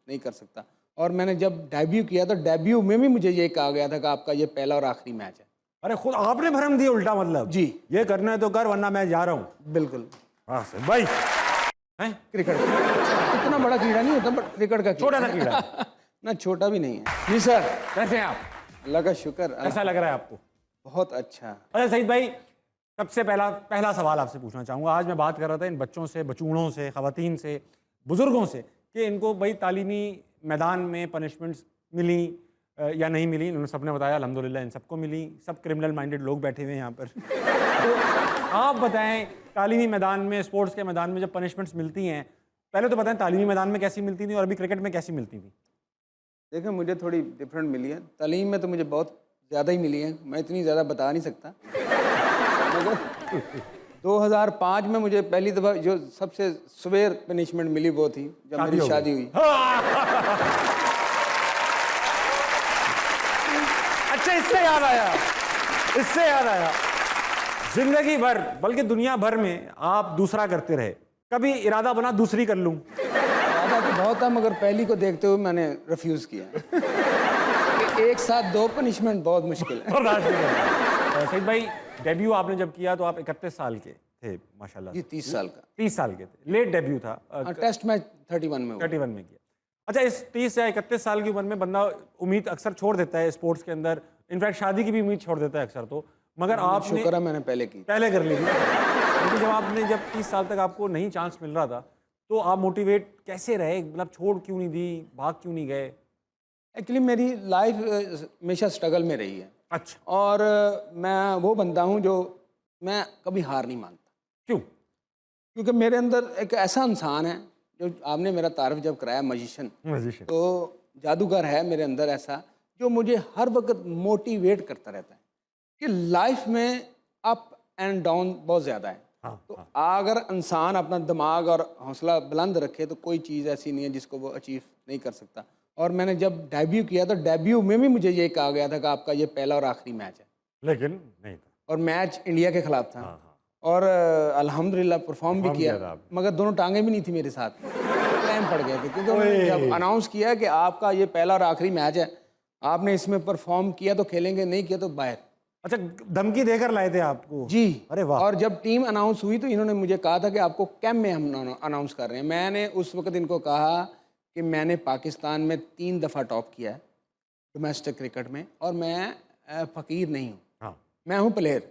नहीं कर सकता। और मैंने जब डेब्यू किया तो डेब्यू में भी मुझे ये कहा गया था कि आपका ये पहला और आखिरी मैच है। अरे खुद आपने भरम दिया उल्टा, मतलब जी, ये करना है तो कर वरना मैं जा रहा हूँ। बिल्कुल। हाँ सर भाई हैं? क्रिकेट इतना बड़ा कीड़ा नहीं होता, बट क्रिकेट का छोटा सा कीड़ा ना, छोटा भी नहीं है जी सर। कैसे हैं आप? अल्लाह का शुक्र। कैसा लग रहा है आपको? बहुत अच्छा। अच्छा सईद भाई, सबसे पहला सवाल आपसे पूछना चाहूँगा। आज मैं बात कर रहा था इन बच्चों से, बचूड़ों से, ख़वातीन से, बुज़ुर्गों से कि इनको भाई तालीमी मैदान में पनिशमेंट्स मिली या नहीं मिली। उन्होंने सबने बताया अल्हम्दुलिल्लाह इन सबको मिली। सब क्रिमिनल माइंडेड लोग बैठे हुए हैं यहाँ पर। तो आप बताएं, तालीमी मैदान में, स्पोर्ट्स के मैदान में जब पनिशमेंट्स मिलती हैं, पहले तो बताएं तालीमी मैदान में कैसी मिलती थी और अभी क्रिकेट में कैसी मिलती थी? देखिए, मुझे थोड़ी डिफरेंट मिली है। तालीम में तो मुझे बहुत ज़्यादा ही मिली है, मैं इतनी ज़्यादा बता नहीं सकता। मगर 2005 में मुझे पहली दफ़ा जो सबसे सवेर पनिशमेंट मिली वो थी जब मेरी शादी हुई। अच्छा, इससे याद आया, जिंदगी भर बल्कि दुनिया भर में आप दूसरा करते रहे, कभी इरादा बना दूसरी कर लूं? इरादा तो बहुत था, मगर पहली को देखते हुए मैंने रिफ्यूज़ किया कि एक साथ 2 पनिशमेंट बहुत मुश्किल है। सईद भाई, डेब्यू आपने जब किया तो आप 31 साल के थे माशाल्लाह। ये 30 साल का। 30 साल के थे, लेट डेब्यू था। टेस्ट मैच 31 में हुआ। 31 में किया। अच्छा, इस 30 या 31 साल की उम्र में बंदा उम्मीद अक्सर छोड़ देता है स्पोर्ट्स के अंदर, इनफैक्ट शादी की भी उम्मीद छोड़ देता है अक्सर। तो मगर आपने शुक्र है मैंने पहले कर ली थी। लेकिन जब 30 साल तक आपको नहीं चांस मिल रहा था तो आप मोटिवेट कैसे रहे? मतलब छोड़ क्यों नहीं दी, भाग क्यों नहीं गए? एक्चुअली मेरी लाइफ हमेशा स्ट्रगल में रही है। अच्छा। और मैं वो बंदा हूँ जो मैं कभी हार नहीं मानता। क्यों? क्योंकि मेरे अंदर एक ऐसा इंसान है, जो आपने मेरा तारफ़ जब कराया मजिशियन, तो जादूगर है मेरे अंदर ऐसा, जो मुझे हर वक्त मोटिवेट करता रहता है कि लाइफ में अप एंड डाउन बहुत ज़्यादा है। तो अगर इंसान अपना दिमाग और हौसला बुलंद रखे तो कोई चीज़ ऐसी नहीं है जिसको वो अचीव नहीं कर सकता। और मैंने जब डेब्यू किया तो डेब्यू में भी मुझे ये कहा गया था कि आपका ये पहला और आखिरी मैच है, लेकिन नहीं था। और मैच इंडिया के खिलाफ था। और अल्हम्दुलिल्लाह परफॉर्म भी किया, मगर दोनों टांगे भी नहीं थी मेरे साथ, क्रैम्प पड़ गए थे। क्योंकि उन्होंने जब अनाउंस किया कि आपका ये पहला और आखिरी मैच है, आपने इसमें परफॉर्म किया तो खेलेंगे, नहीं किया तो बाहर। अच्छा, धमकी देकर लाए थे आपको? जी। अरे वाह। और जब टीम अनाउंस हुई तो इन्होंने मुझे कहा था कि आपको कैंप में हम अनाउंस कर रहे हैं। मैंने उस वक्त इनको कहा कि मैंने पाकिस्तान में 3 दफ़ा टॉप किया है डोमेस्टिक क्रिकेट में, और मैं फ़कीर नहीं हूँ, मैं हूँ प्लेयर।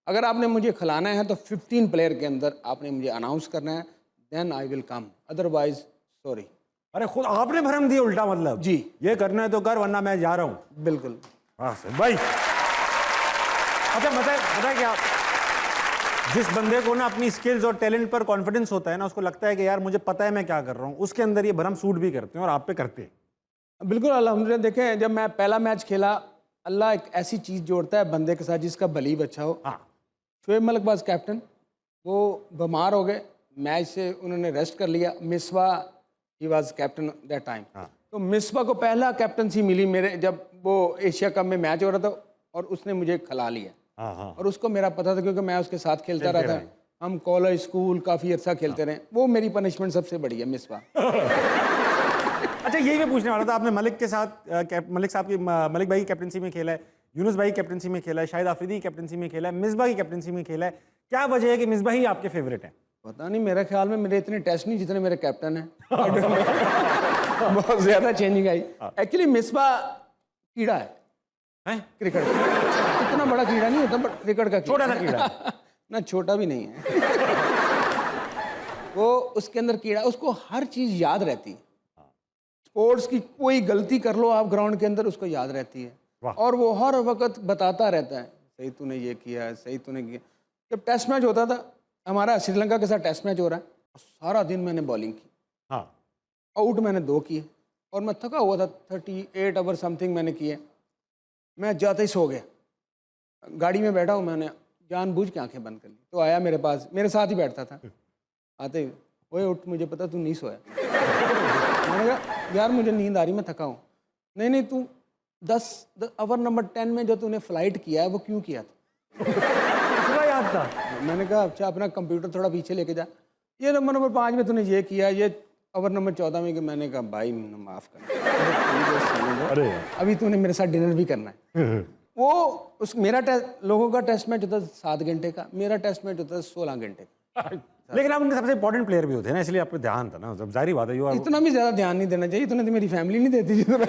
अगर आपने मुझे खिलाना है तो 15 प्लेयर के अंदर आपने मुझे अनाउंस करना है, then I will come, otherwise sorry. अरे खुद आपने भरम दिया उल्टा, मतलब जी, ये करना है तो कर वरना मैं जा रहा हूँ। बिल्कुल। हाँ सर भाई। अच्छा, बताए क्या, जिस बंदे को ना अपनी स्किल्स और टैलेंट पर कॉन्फिडेंस होता है ना, उसको लगता है कि यार मुझे पता है मैं क्या कर रहा हूँ, उसके अंदर ये भरम सूट भी करते हैं और आप पे करते हैं। बिल्कुल अल्हम्दुलिल्लाह। देखें, जब मैं पहला मैच खेला, अल्लाह एक ऐसी चीज़ जोड़ता है बंदे के साथ जिसका बलीव अच्छा हो। हाँ। शोएब मलिक बाज कैप्टन, वो बीमार हो गए, मैच से उन्होंने रेस्ट कर लिया। Misbah he was captain that time. तो मिसबा को पहला कैप्टनसी मिली मेरे, जब वो एशिया कप में मैच हो रहा था, और उसने मुझे खिला लिया। और उसको मेरा पता था क्योंकि मैं उसके साथ खेलता रहा था, हम कॉलेज स्कूल काफ़ी अर्सा खेलते रहे। वो मेरी पनिशमेंट सबसे बड़ी है, मिसबा। अच्छा, यही मैं पूछने वाला था, आपने मलिक के साथ मलिक भाई की कैप्टनसी में खेला है, यूनुस भाई की कैप्टनसी में खेला है, शाहिद आफरीदी की कैप्टनसी में खेला है, मिसबा की कैप्टनसी में खेला है। क्या वजह है कि मिसबा ही आपके फेवरेट हैं? पता नहीं, मेरे ख्याल में मेरे इतने टेस्ट नहीं जितने मेरे कैप्टन हैं। बहुत ज़्यादा चेंजिंग आई। एक्चुअली मिसबा कीड़ा है क्रिकेट, इतना बड़ा कीड़ा नहीं होता, बट क्रिकेट का छोटा सा कीड़ा ना, छोटा भी नहीं है। वो उसके अंदर कीड़ा, उसको हर चीज़ याद रहती है। स्पोर्ट्स की कोई गलती कर लो आप ग्राउंड के अंदर, उसको याद रहती है, और वो हर वक्त बताता रहता है, सही तूने ये किया है, सही तूने किया। जब टेस्ट मैच होता था हमारा, श्रीलंका के साथ टेस्ट मैच हो रहा है, सारा दिन मैंने बॉलिंग की। आउट मैंने 2 किए, और मैं थका हुआ था, 38 आवर समथिंग मैंने किए। मैं जाते ही सो गया, गाड़ी में बैठा हूँ, मैंने जानबूझ के आंखें बंद कर ली। तो आया मेरे पास, मेरे साथ ही बैठता था, आते ही, ओए उठ, मुझे पता तू नहीं सोया। मैंने कहा यार मुझे नींद आ रही, मैं थका हूँ। नहीं तू 10 आवर नंबर 10 में जो तूने फ्लाइट किया है वो क्यों किया था? इतना याद था? मैंने कहा अच्छा, अपना कंप्यूटर थोड़ा पीछे लेके जा, ये नंबर 5 में तूने ये किया, ये ओवर नंबर 14 में कि मैंने कहा भाई माफ़ कर, अरे यार। अभी तूने मेरे साथ डिनर भी करना है। वो उस मेरा टेस्ट, लोगों का टेस्ट मैच होता है 7 घंटे का, मेरा टेस्ट मैच होता है 16 घंटे का। लेकिन आप उनके सबसे इंपॉर्टेंट प्लेयर भी होते हैं ना, इसलिए आपको ध्यान था ना, जब जाहिर बात है यू आर। इतना भी ज़्यादा ध्यान नहीं देना चाहिए, इतना तो मेरी फैमिली नहीं देती जितना।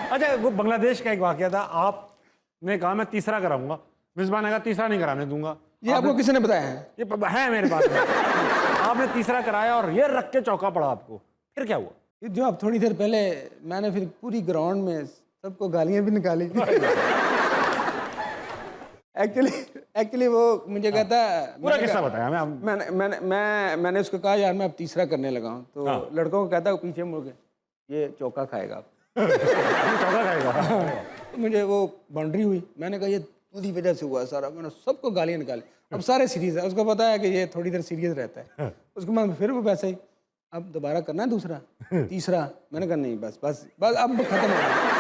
अच्छा, वो बांग्लादेश का एक वाकया था, आपने कहा मैं तीसरा कराऊंगा, मिसबान ने कहा तीसरा नहीं कराने दूंगा। ये आपको किसी ने बताया है? ये है मेरे पास में। आपने तीसरा कराया और ये रख के चौका पड़ा आपको, फिर क्या हुआ? ये जो अब थोड़ी देर पहले मैंने फिर पूरी ग्राउंड में सबको गालियां भी निकाली। एक्चुअली वो मुझे कहता, पूरा किस्सा बताया हमें। मैंने उसको कहा यार मैं अब तीसरा करने लगा हूँ, तो हाँ। लड़कों को कहता पीछे मुड़ के ये चौका खाएगा आप। चौका खाएगा। तो मुझे वो बाउंड्री हुई, मैंने कहा ये पूरी वजह से हुआ सारा, मैंने सबको गालियाँ निकाली। अब सारे सीरियस है, उसको पता है कि ये थोड़ी देर सीरियस रहता है, उसको मैं फिर वो वैसे ही अब दोबारा करना है दूसरा तीसरा, मैंने कहा नहीं बस बस बस अब खत्म हो गया।